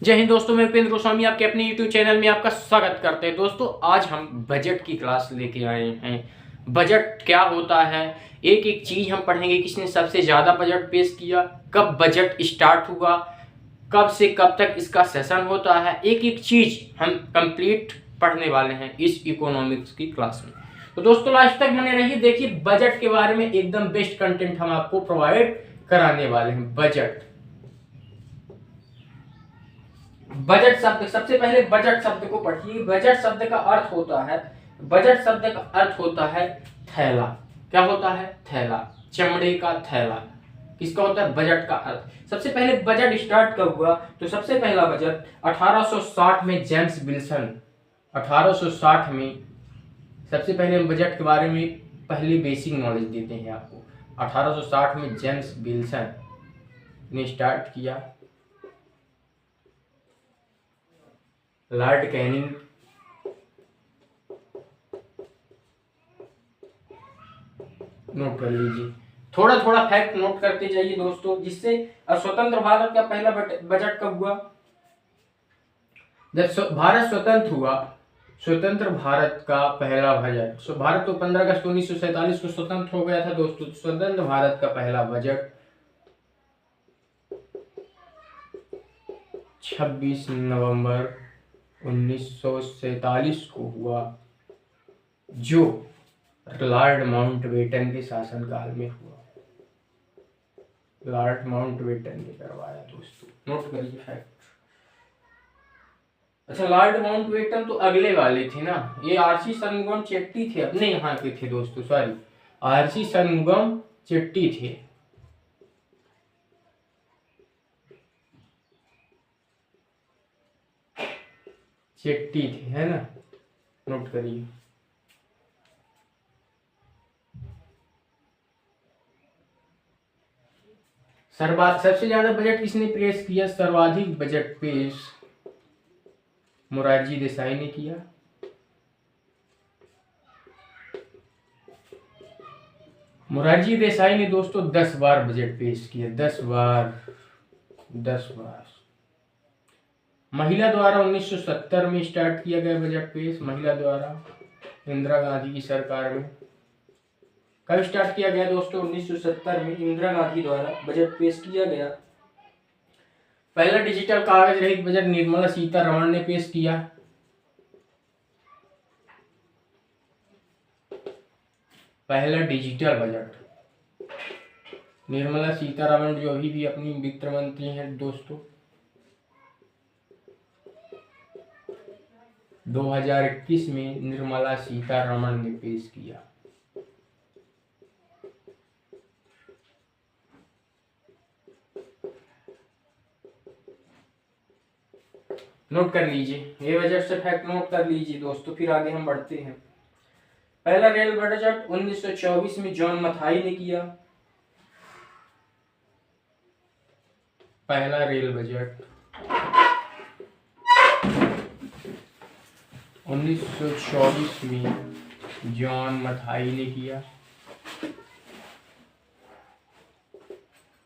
जय हिंद दोस्तों, मैं उपेंद्र गोस्वामी आपके अपने यूट्यूब चैनल में आपका स्वागत करते हैं। दोस्तों आज हम बजट की क्लास लेके आए हैं। बजट क्या होता है, एक एक चीज हम पढ़ेंगे। किसने सबसे ज्यादा बजट पेश किया, कब बजट स्टार्ट हुआ, कब से कब तक इसका सेशन होता है, एक एक चीज हम कंप्लीट पढ़ने वाले हैं इस इकोनॉमिक्स की क्लास में। तो दोस्तों लास्ट तक बने रहिए। देखिए बजट के बारे में एकदम बेस्ट कंटेंट हम आपको प्रोवाइड कराने वाले हैं। बजट शब्द, सबसे पहले बजट शब्द को पढ़िए। बजट शब्द का अर्थ होता है, बजट शब्द का अर्थ होता है थैला। क्या होता है? थैला, चमड़े का थैला। किसका होता है? बजट का अर्थ। सबसे पहले बजट स्टार्ट कब हुआ? तो सबसे पहला बजट 1860 में जेम्स विल्सन, 1860 में। सबसे पहले हम बजट के बारे में पहली बेसिक नॉलेज देते हैं आपको। 1860 में जेम्स विल्सन ने स्टार्ट किया। लॉर्ड कैनिंग, नोट कर लीजिए। थोड़ा थोड़ा फैक्ट नोट करते जाइए दोस्तों, जिससे स्वतंत्र भारत का पहला बजट कब हुआ? जब भारत स्वतंत्र हुआ। स्वतंत्र भारत का पहला बजट, भारत तो 15 अगस्त 1947 को स्वतंत्र हो गया था दोस्तों। स्वतंत्र भारत का पहला बजट 26 नवंबर 1947 को हुआ, जो लॉर्ड माउंटबेटन के शासनकाल में हुआ। लॉर्ड माउंटबेटन ने करवाया दोस्तों, नोट करिए फैक्ट। अच्छा, लॉर्ड माउंटबेटन तो अगले वाले थे ना, ये आरसी शनमुगम चेट्टी थे, अपने यहाँ के थे दोस्तों, सॉरी, आरसी शनमुगम चेट्टी थे। चेट्टी थे, है ना, नोट करिए। सबसे ज्यादा बजट किसने पेश किया? सर्वाधिक बजट पेश मोरारजी देसाई ने किया। मोरारजी देसाई ने दोस्तों 10 बार बजट पेश किया, 10 बार। महिला द्वारा 1970 में स्टार्ट किया गया बजट पेश, महिला द्वारा, इंदिरा गांधी की सरकार में। कब स्टार्ट किया गया दोस्तों? 1970 में इंदिरा गांधी द्वारा बजट पेश किया गया। पहला डिजिटल कागज रहित बजट निर्मला सीतारमण ने पेश किया। पहला डिजिटल बजट निर्मला सीतारमण, जो अभी भी अपनी वित्त मंत्री हैं दोस्तों। 2021 में निर्मला सीतारमण ने पेश किया। नोट कर लीजिए, ये बजट से फैक्ट नोट कर लीजिए दोस्तों, फिर आगे हम बढ़ते हैं। पहला रेल बजट 1924 में जॉन मथाई ने किया। पहला रेल बजट 1924 में जॉन मथाई ने किया।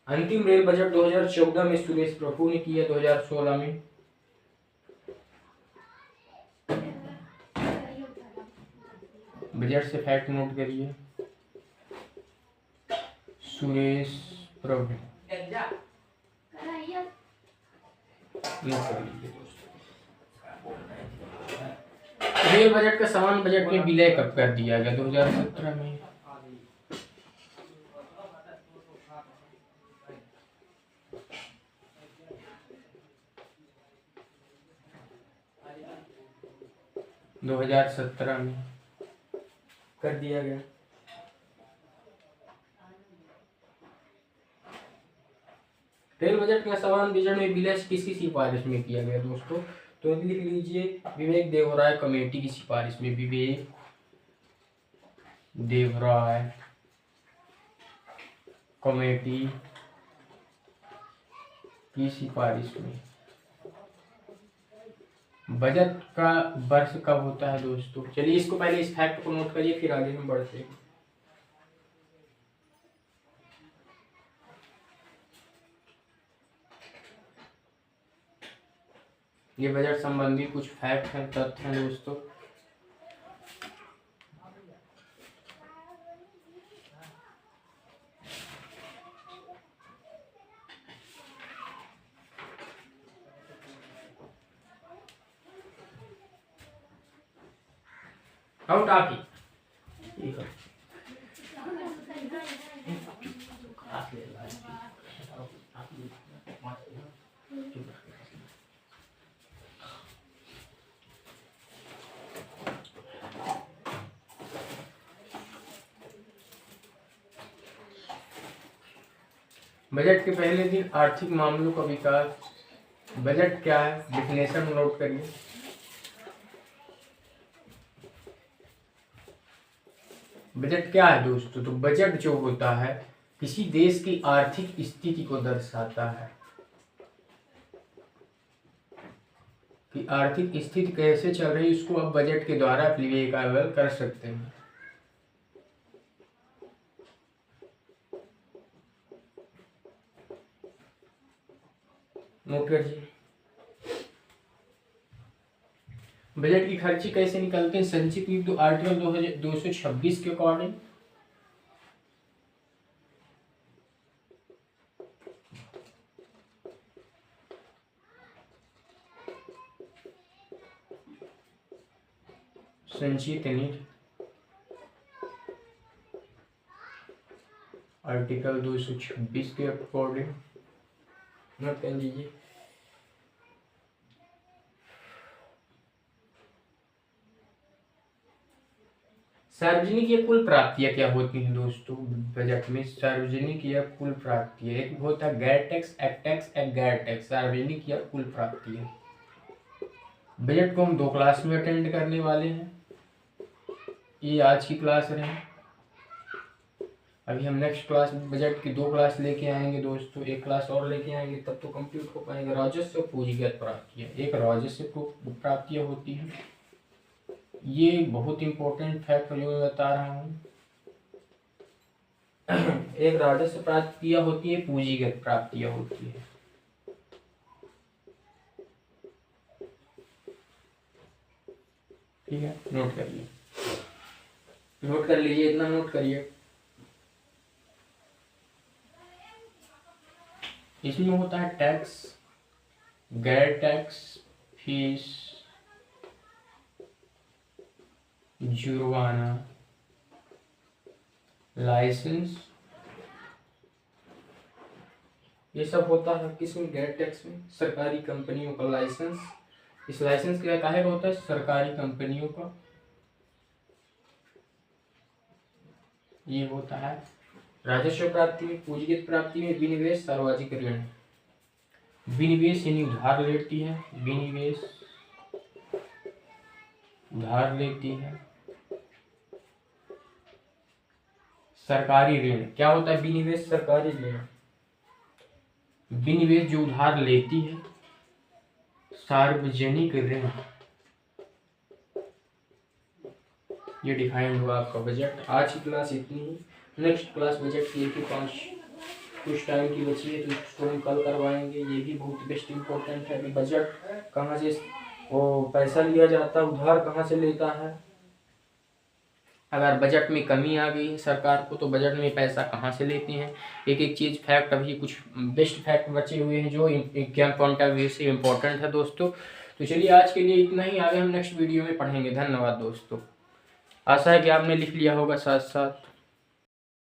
अंतिम रेल बजट 2014 में सुरेश प्रभु ने किया, 2016 में। बजट से फैक्ट नोट करिए, सुरेश प्रभु, नोट कर लीजिए दोस्तों। रेल बजट का सामान्य बजट में विलय कब कर दिया गया? 2017 में। दो 2017 में कर दिया गया। रेल बजट का सामान्य बजट में विलय किसकी सिफारिश में किया गया दोस्तों? तो लिख लीजिए, विवेक देवराय कमेटी की सिफारिश में। विवेक देवराय कमेटी की सिफारिश में। बजट का वर्ष कब होता है दोस्तों? चलिए इसको पहले इस फैक्ट को नोट करिए, फिर आगे हम बढ़ते हैं। ये बजट संबंधी कुछ फैक्ट हैं, तथ्य हैं दोस्तों। आउट आप ही बजट के पहले दिन आर्थिक मामलों का विकास। बजट क्या है, डिफिनेशन नोट करिए। बजट क्या है दोस्तों? तो बजट जो होता है किसी देश की आर्थिक स्थिति को दर्शाता है कि आर्थिक स्थिति कैसे चल रही है, उसको आप बजट के द्वारा विवेकावेल कर सकते हैं। नोट करिए। बजट की खर्ची कैसे निकलते हैं? संचित आर्टिकल 226 के अकॉर्डिंग। संचित नीति आर्टिकल 226 के अकॉर्डिंग नोट कर लीजिए। सार्वजनिक या कुल प्राप्तियां क्या होती हैं दोस्तों? बजट में सार्वजनिक या कुल प्राप्तियां, एक होता है गैर टैक्स, एक टैक्स, एक गैर टैक्स। सार्वजनिक या कुल प्राप्तियां। बजट को हम 2 क्लास में अटेंड करने वाले हैं। ये आज की क्लास रहे। अभी हम नेक्स्ट क्लास में बजट की 2 क्लास लेके आएंगे दोस्तों। एक क्लास और लेके आएंगे, तब तो कंप्लीट हो पाएगा। राजस्व और पूंजीगत प्राप्तियां। एक राजस्व प्राप्तियां होती हैं, ये बहुत इंपॉर्टेंट फैक्ट जो मैं बता रहा हूँ। एक राजस्व प्राप्तियां होती है, पूंजीगत प्राप्तियां होती है। ठीक है, नोट करिए, नोट कर लीजिए, इतना नोट करिए। इसमें होता है टैक्स, गैर टैक्स, फीस, जुर्माना, लाइसेंस, ये सब होता है किसमें? गैर टैक्स में। सरकारी कंपनियों का लाइसेंस, इस लाइसेंस क्या काहे का होता है? सरकारी कंपनियों का। ये होता है राजस्व प्राप्ति में। पूंजीगत प्राप्ति में विनिवेश, सार्वजनिक ऋण। विनिवेश यानी उधार लेती है, विनिवेश उधार लेती है। सरकारी ऋण क्या होता है? विनिवेश, सरकारी ऋण। विनिवेश जो उधार लेती है। सार्वजनिक ऋण। ये डिफाइंड हुआ आपका बजट। आज की क्लास इतनी ही। नेक्स्ट क्लास बजट की 1-5 कुछ टाइम की बची है, तो इसको हम कल करवाएंगे। ये भी बहुत बेस्ट इम्पोर्टेंट है कि बजट कहाँ से वो पैसा लिया जाता है, उधार कहाँ से लेता है। अगर बजट में कमी आ गई है सरकार को, तो बजट में पैसा कहाँ से लेती हैं। एक एक चीज़ फैक्ट, अभी कुछ बेस्ट फैक्ट बचे हुए हैं जो एग्जाम पॉइंट ऑफ व्यू से इम्पोर्टेंट है दोस्तों। तो चलिए आज के लिए इतना ही, आगे हम नेक्स्ट वीडियो में पढ़ेंगे। धन्यवाद दोस्तों। आशा है कि आपने लिख लिया होगा साथ साथ।